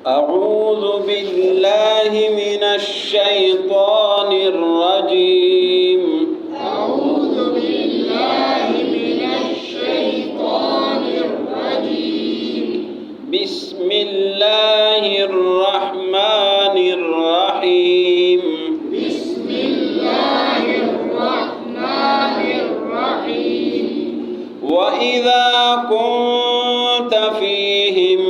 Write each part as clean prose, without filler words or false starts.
أعوذ بالله من الشيطان الرجيم. أعوذ بالله من الشيطان الرجيم. بسم الله الرحمن الرحيم. بسم الله الرحمن الرحيم. وإذا كنت فيهم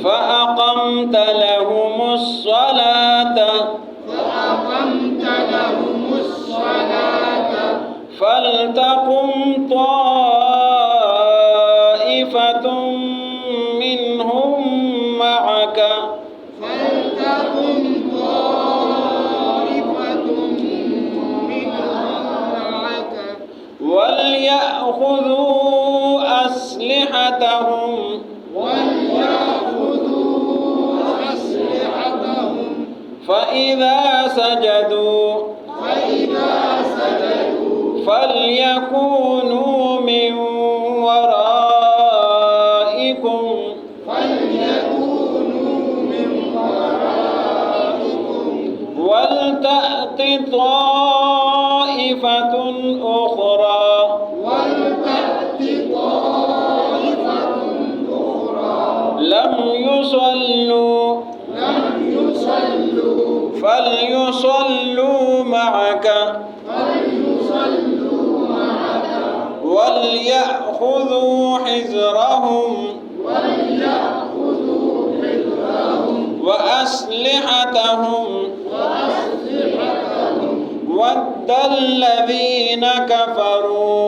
فأقمت لهم الصلاة فلتقم طائفة منهم معك وليأخذوا أسلحتهم فإذا سجدوا فليكونوا من ورائكم ولتأت طائفة أخرى لم يصلوا فليصلوا معك وليأخذوا حذرهم وأسلحتهم ود الذين كفروا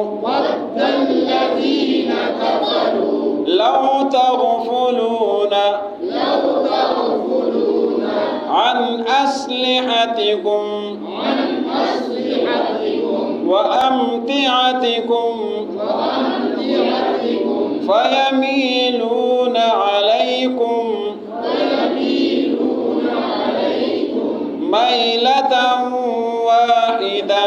لو تغفلون عن أسلحتكم وأمتعتكم فيميلون عليكم ميلة واحدة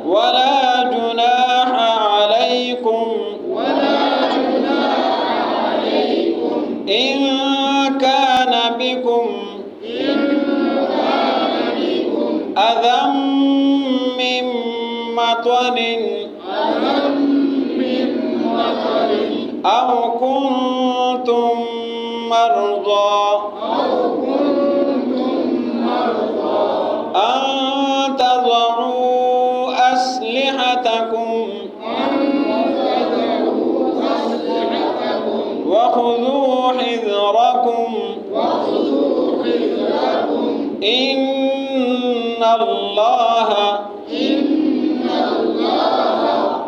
ولا جناح عليكم إن كان بكم أذى من مطر أو كنتم مرضى أن تضعوا أسلحتكم وخذوا حذركم إن الله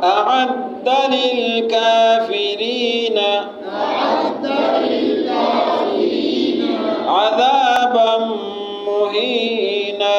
أعد للكافرين عذابا مهينا.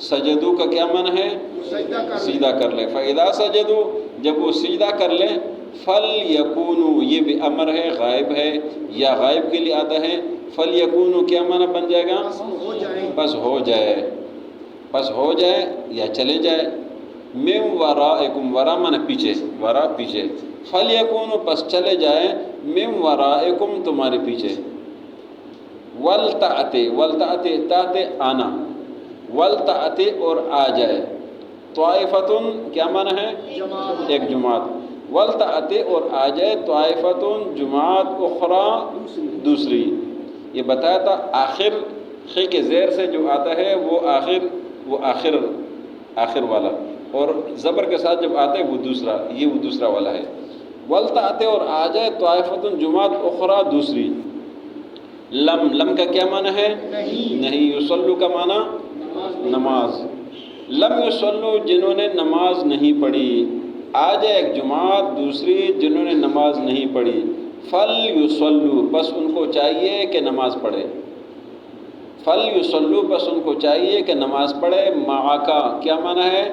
سجدو کا کیا معنی ہے؟ سجدہ کر سیدھا کر لے. فَإِذَا سَجَدُوا جب وہ سجدہ کر لیں فَلْيَكُونُوا یہ بھی امر ہے غائب ہے یا غائب کے لیے آتا ہے. فَلْيَكُونُوا کیا معنی بن جائے گا؟ ہو جائیں. بس ہو جائے، بس ہو جائے یا چلے جائے. مِن وَرَائِكُمْ ورا معنی پیچھے، ورا پیچھے. فَلْيَكُونُوا پس چلے جائے مِن وَرَائِكُمْ تمہارے پیچھے. وَلْتَأْتِ وَلْتَأْتِ تَأْتِ آنا، وَلْتَأْتِ اور آ جائے. طائفتن کیا معنی ہے؟ جماعت. ایک جماعت. وَلْتَأْتِ اور آ جائے طائفتن جماعت اخری دوسری. یہ بتایا تھا آخر خے کے زیر سے جو آتا ہے وہ آخر والا، اور زبر کے ساتھ جب آتا ہے وہ دوسرا، یہ وہ دوسرا والا ہے. وَلْتَأْتِ اور آ جائے طائفتن جماعت اخری دوسری. لم کا کیا معنی ہے؟ نہیں. یصلو کا معنی نماز. لم یصلو جنہوں نے نماز نہیں پڑھی. آ جائے ایک جماعت دوسری جنہوں نے نماز نہیں پڑھی. فل یصلو بس ان کو چاہیے کہ نماز پڑھے. فل یصلو بس ان کو چاہیے کہ نماز پڑھے. معاکا کیا معنی ہے؟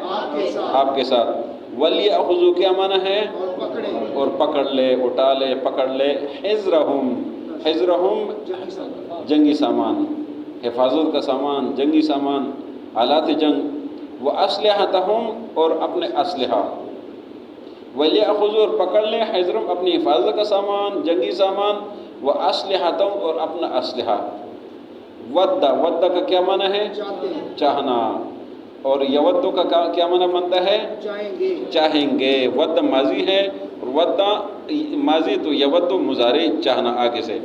آپ کے ساتھ. ولیأخذوا کیا معنی ہے؟ اور پکڑ لے، اٹھا لے، پکڑ لے. حذرہم جنگی سامان، حفاظت کا سامان، جنگی سامان، آلات جنگ. وَأَسْلِحَتَهُمْ اور اپنے اسلحہ. وَلْيَأْخُذُوا اور پکڑ لیں حذرہم اپنی حفاظت کا سامان، جنگی سامان. وَأَسْلِحَتَهُمْ اور اپنا اسلحہ. ود کا کیا معنی ہے؟ چاہنا. اور یودو کا کیا معنی بنتا ہے؟ چاہیں گے. ود ماضی ہے اور ود ماضی تو یودو مضارع چاہنا آگے سے.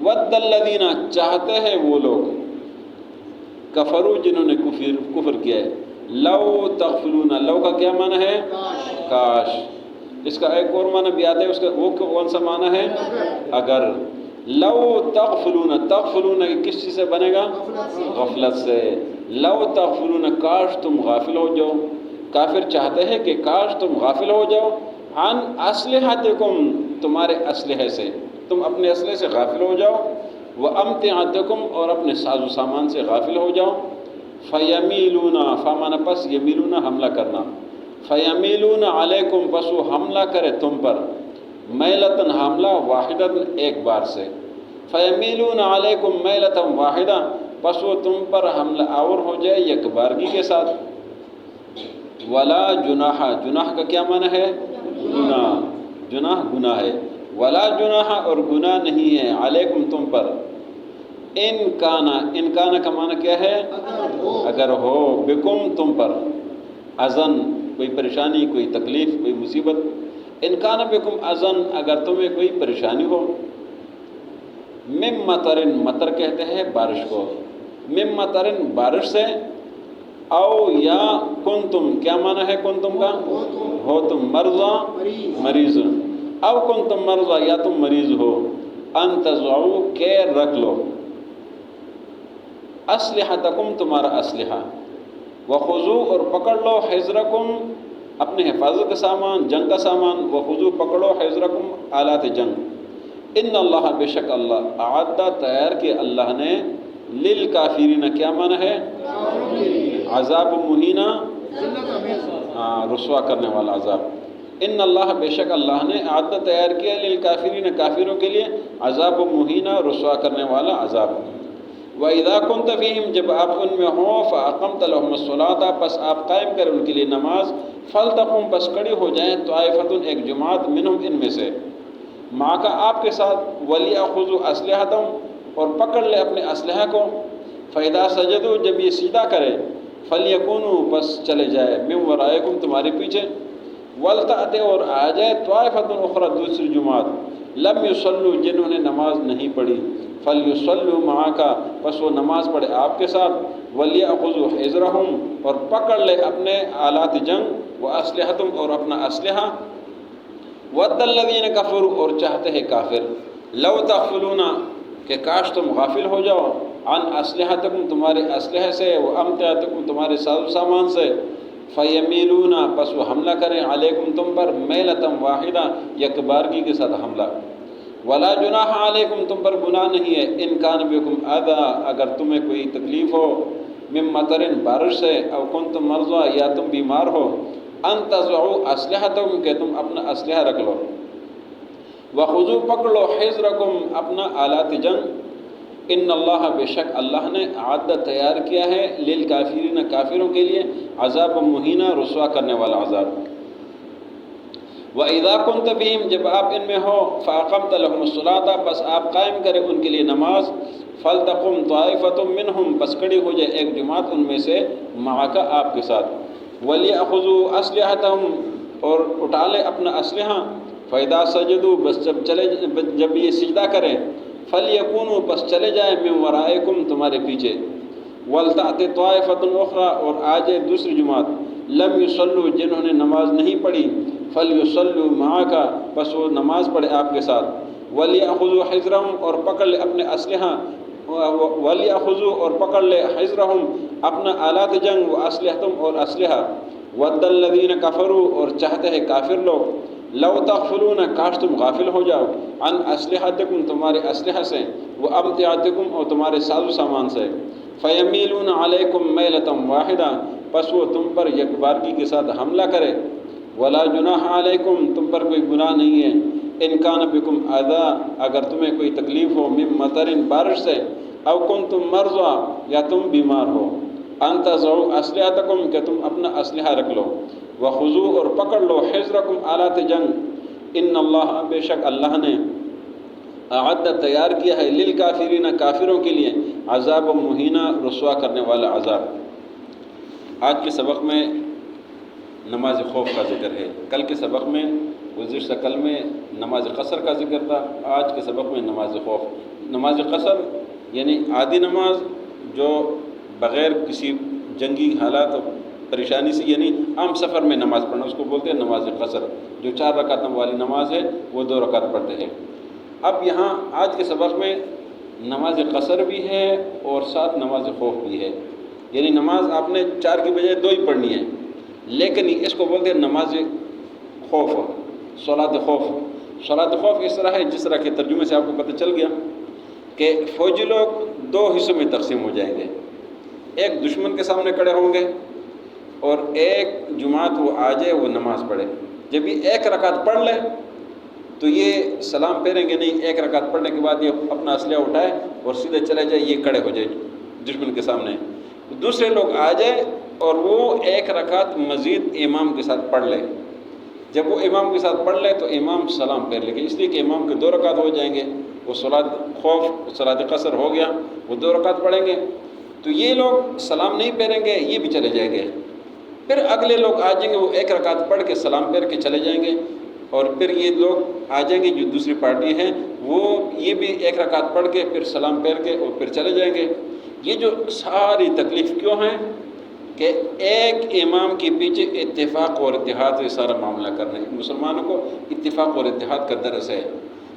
ود الذین چاہتے ہیں وہ لوگ کفروا جنہوں نے کفر کیا ہے. لو تغفلون لو کا کیا معنی ہے؟ کاش. اس کا ایک اور معنی بھی آتا ہے، اس کا وہ کون سا معنی ہے؟ اگر. لو تغفلون کس چیز سے بنے گا؟ غفلت سے. لو تغفلون کاش تم غافل ہو جاؤ. کافر چاہتے ہیں کہ کاش تم غافل ہو جاؤ. عن اسلحتکم تمہارے اسلحے سے، تم اپنے اسلحے سے غافل ہو جاؤ. وامتعتکم اور اپنے ساز و سامان سے غافل ہو جاؤ. فیمیلون فامانا پس یمیلون حملہ کرنا. فیمیلون علیکم پس وہ حملہ کرے تم پر. میلتن حملہ واحدتن ایک بار سے. فیمیلون علیکم میلتن واحدہ پس وہ تم پر حملہ آور ہو جائے یک بارگی کے ساتھ. ولا جناح جناح کا کیا معنی ہے؟ گناہ. جناح گناہ ہے. ولا جناح اور گناہ نہیں ہے علیکم تم پر. ان کانا کا معنی کیا ہے؟ اگر ہو. بکم تم پر. اذن کوئی پریشانی، کوئی تکلیف، کوئی مصیبت. ان کانا بکم اذن اگر تمہیں کوئی پریشانی ہو. مم مطرن مطر کہتے ہیں بارش کو. مم مطرن بارش سے. او یا کنتم کیا معنی ہے کنتم کا؟ ہو تم مرضا مریض. او کنتم مرضا یا تم مریض ہو. ان تضعوا کہ رکھ لو. اسلحتکم تمہارا اسلحہ. وخذوا اور پکڑ لو حذرکم اپنے حفاظت کا سامان، جنگ کا سامان. وخذوا پکڑو حذرکم آلات جنگ. ان اللہ بے شک اللہ اعدہ تیار کہ اللہ نے للکافرین کیا معنی ہے؟ عذاب مہینہ رسوا کرنے والا عذاب. ان اللہ بے شک اللہ نے اعدہ تیار کیا للکافرین کافروں کے لیے عذاب مہینہ رسوا کرنے والا عذاب. وَإِذَا كُنْتَ فِيهِمْ جب آپ ان میں ہوں فَأَقَمْتَ لَهُمُ الصَّلَاةَ پس آپ قائم کریں ان کے لیے نماز. فَلْتَقُمْ پس کھڑی ہو جائیں طائفتٌ ایک جماعت منہم ان میں سے معاک آپ کے ساتھ. وَلْيَأْخُذُوا أَسْلِحَتَهُمْ اور پکڑ لے اپنے اسلحہ کو. فَإِذَا سَجَدُوا جب یہ سیدھا کرے فَلْيَكُونُوا پس چلے جائے مِن وَرَائِكُمْ تمہارے پیچھے. وَلْتَأْتِ اور آ جائے طائفتٌ اخری دوسری جماعت. لم يصلوا جنہوں نے نماز نہیں پڑھی. فَلْيُصَلُّوا مَعَكَ پس وہ نماز پڑھے آپ کے ساتھ. وَلْيَأْخُذُوا حِذْرَهُمْ اور پکڑ لے اپنے آلات جنگ. وَأَسْلِحَتَهُمْ اور اپنا اسلحہ. وَدَّ الَّذِينَ كَفَرُوا اور چاہتے ہیں کافر. لَوْ تَغْفُلُونَ کہ کاش تم غافل ہو جاؤ. عن اسلحتکم تمہارے اسلحے سے. وَأَمْتِعَتَکم تمہارے ساز و سامان سے. فَيَمِيلُونَ پس وہ حملہ کریں علیکم تم پر. میلتم واحدہ یک بارگی کے ساتھ حملہ. ولا جناح علیکم تم پر گناہ نہیں ہے. ان کان بکم اذی اگر تمہیں کوئی تکلیف ہو. من مطرن بارش سے، او کنتم مرضى یا تم بیمار ہو، ان تضعوا اسلحتکم کہ تم اپنا اسلحہ رکھ لو، وخذوا پکڑ لو حذرکم اپنا آلات جنگ، ان اللہ بے شک اللہ نے اعد تیار کیا ہے للکافرین کافروں کے لیے عذاب مہینہ رسوا کرنے والا عذاب۔ وَإِذَا كُنْتَ بِهِمْ جب آپ ان میں ہو، فَأَقَمْتَ لَهُمُ الصَّلَاةَ پس آپ قائم کریں ان کے لیے نماز، فَلْتَقُمْ طَائِفَةٌ مِّنْهُمْ پس کھڑی ہو جائے ایک جماعت ان میں سے، مَعَكَ آپ کے ساتھ، وَلْيَأْخُذُوا أَسْلِحَتَهُمْ اور اٹھا لے اپنا اسلحہ، فَإِذَا سَجَدُوا بس جب یہ سجدہ کریں، فَلْيَكُونُوا پس چلے جائیں مِن وَرَائِكُمْ تمہارے پیچھے، وَلْتَأْتِ طَائِفَةٌ أُخْرَىٰ اور آ جائے دوسری جماعت، لَمْ يُصَلُّوا جنہوں نے نماز نہیں پڑھی، فَلْيُصَلُّوا مَعَكَ پس وہ نماز پڑھے آپ کے ساتھ، وَلْيَأْخُذُوا حِذْرَهُمْ اور پکڑ لے اپنے اسلحہ، وَلْيَأْخُذُوا اور پکڑ لے حِذْرَهُمْ اپنا آلات جنگ، وَأَسْلِحَتَهُمْ اور اسلحہ، وَدَّ الَّذِينَ كَفَرُوا اور چاہتے ہیں کافر لوگ، لو تغفلون کاش تم غافل ہو جاؤ، عن اسلحتکم تمہارے اسلحہ سے، وامتعاتکم اور تمہارے ساز و سامان سے، فیمیلون علیکم میلۃ واحدہ پس وہ تم پر یکبارگی کے ساتھ حملہ کرے، ولا جناح علیکم تم پر کوئی گناہ نہیں ہے، ان کان بکم اذی اگر تمہیں کوئی تکلیف ہو، من مطرن بارش سے، او کنتم مرضی یا تم بیمار ہو، ان تضعوا اسلحتکم کہ تم اپنا اسلحہ رکھ لو، وخذوا اور پکڑ لو حذرکم آلات جنگ، ان اللہ بے شک اللہ نے اعد تیار کیا ہے للکافرین کافروں کے لیے عذاب مہینہ رسوا کرنے والا عذاب۔ آج کے سبق میں نماز خوف کا ذکر ہے، کل کے سبق میں گزشتہ کل میں نماز قصر کا ذکر تھا، آج کے سبق میں نماز خوف۔ نماز قصر یعنی عادی نماز جو بغیر کسی جنگی حالات اور پریشانی سے، یعنی عام سفر میں نماز پڑھنا، اس کو بولتے ہیں نماز قصر، جو 4 رکعتوں والی نماز ہے وہ 2 رکعت پڑھتے ہیں۔ اب یہاں آج کے سبق میں نماز قصر بھی ہے اور ساتھ نماز خوف بھی ہے، یعنی نماز آپ نے 4 کی بجائے 2 ہی پڑھنی ہے، لیکن اس کو بولتے ہیں نماز خوف، صلاۃ خوف۔ صلاۃ خوف اس طرح ہے جس طرح کے ترجمے سے آپ کو پتہ چل گیا کہ فوجی لوگ 2 حصوں میں تقسیم ہو جائیں گے، ایک دشمن کے سامنے کھڑے ہوں گے اور ایک جماعت وہ آ جائے وہ نماز پڑھے، جب یہ 1 رکعت پڑھ لے تو یہ سلام پھیریں گے نہیں، 1 رکعت پڑھنے کے بعد یہ اپنا اسلحہ اٹھائے اور سیدھے چلے جائے، یہ کھڑے ہو جائے دشمن کے سامنے، دوسرے لوگ آ جائے اور وہ 1 رکعت مزید امام کے ساتھ پڑھ لے، جب وہ امام کے ساتھ پڑھ لے تو امام سلام پھیر لے گے، اس لیے کہ امام کے 2 رکعت ہو جائیں گے، وہ صلاۃ خوف صلاۃ قصر ہو گیا، وہ 2 رکعت پڑھیں گے، تو یہ لوگ سلام نہیں پھیریں گے، یہ بھی چلے جائیں گے، پھر اگلے لوگ آ جائیں گے، وہ 1 رکعت پڑھ کے سلام پھیر کے چلے جائیں گے، اور پھر یہ لوگ آ جائیں گے جو دوسری پارٹی ہیں، وہ یہ بھی 1 رکعت پڑھ کے پھر سلام پھیر کے اور پھر چلے جائیں گے۔ یہ جو ساری تکلیف کیوں ہیں کہ ایک امام کے پیچھے اتفاق اور اتحاد سے سارا معاملہ کرنا ہے، مسلمانوں کو اتفاق اور اتحاد کا درس ہے،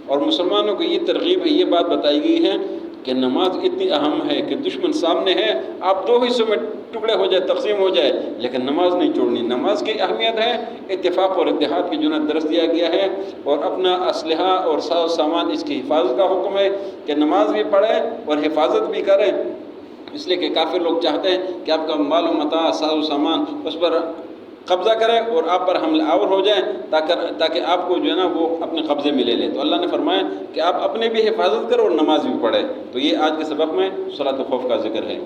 اور مسلمانوں کو یہ ترغیب ہے، یہ بات بتائی گئی ہے کہ نماز اتنی اہم ہے کہ دشمن سامنے ہے، آپ 2 حصوں میں ٹکڑے ہو جائے، تقسیم ہو جائے، لیکن نماز نہیں چھوڑنی۔ نماز کی اہمیت ہے، اتفاق اور اتحاد کی جنت درس دیا گیا ہے، اور اپنا اسلحہ اور ساز و سامان اس کی حفاظت کا حکم ہے کہ نماز بھی پڑھیں اور حفاظت بھی کریں، اس لیے کہ کافر لوگ چاہتے ہیں کہ آپ کا مال و متاع ساز و سامان اس پر قبضہ کریں اور آپ پر حملہ آور ہو جائیں، تاکہ آپ کو جو ہے نا وہ اپنے قبضے میں لے لیں۔ تو اللہ نے فرمایا کہ آپ اپنے بھی حفاظت کرو اور نماز بھی پڑھیں، تو یہ آج کے سبق میں صلاۃ خوف کا ذکر ہے۔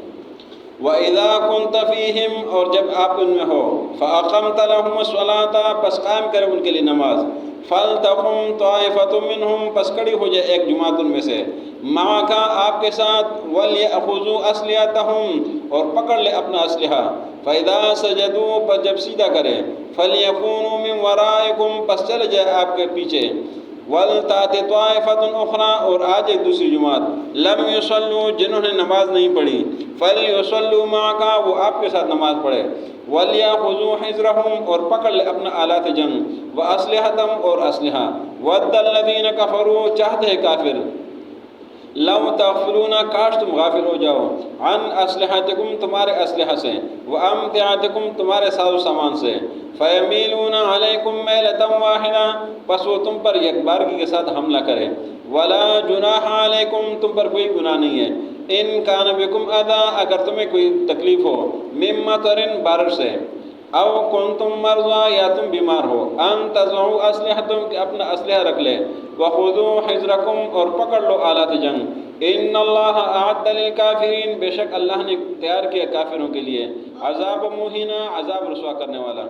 وَإِذَا كُنْتَ فِيهِمْ اور جب آپ ان میں ہو، فَأَقَمْتَ لَهُمُ الصَّلَاةَ پس قائم کرے ان کے لیے نماز، فَلْتَقُمْ طَائِفَةٌ مِّنْهُمْ پس کھڑی ہو جائے ایک جماعت ان میں سے، مَعَكَ آپ کے ساتھ، وَلْيَأْخُذُوا أَسْلِحَتَهُمْ اور پکڑ لے اپنا اسلحہ، فَإِذَا سَجَدُوا پس جب سیدھا کرے، فَلْيَكُونُوا مِنْ وَرَائِكُمْ پس چل جائے آپ کے پیچھے، وَلْتَأْتِ طَائِفَةٌ أُخْرَىٰ اور آج ایک دوسری جماعت، لَمْ يُصَلُّوا جنہوں نے نماز نہیں پڑھی، فَلْيُصَلُّوا مَعَكَ وہ آپ کے ساتھ نماز پڑھے، وَلْيَأْخُذُوا حِذْرَهُمْ اور پکڑ لے اپنا آلات جنگ، وَأَسْلِحَتَهُمْ اور اسلحہ، وَدَّ الَّذِينَ كَفَرُوا چاہتے ہیں کافر، لَوْ تَغْفِلُونَ کاش تم غافل ہو جاؤ، عن اسلحتکم تمہارے اسلحہ سے، وَأَمْتِعَتِكُمْ تمہارے ساز و سامان سے، فَيَمِيلُونَ عَلَيْكُمْ مَيْلَةً وَاحِدَةً پس وہ تم پر یک بارگی کے ساتھ حملہ کرے، وَلَا جُنَاحَ عَلَيْكُمْ تم پر کوئی گناہ نہیں ہے، ان کان بکم اذا اگر تمہیں کوئی تکلیف ہو من مطر بارش سے او کنتم مرضا یا تم بیمار ہو ان تضعوا اسلحتم کہ اپنا اسلحہ رکھ لے وخذوا حذرکم اور پکڑ لو آلات جنگ ان اللہ اعد للکافرین بے شک اللہ نے تیار کیا کافروں کے لیے عذاب مہینہ عذاب رسوا کرنے والا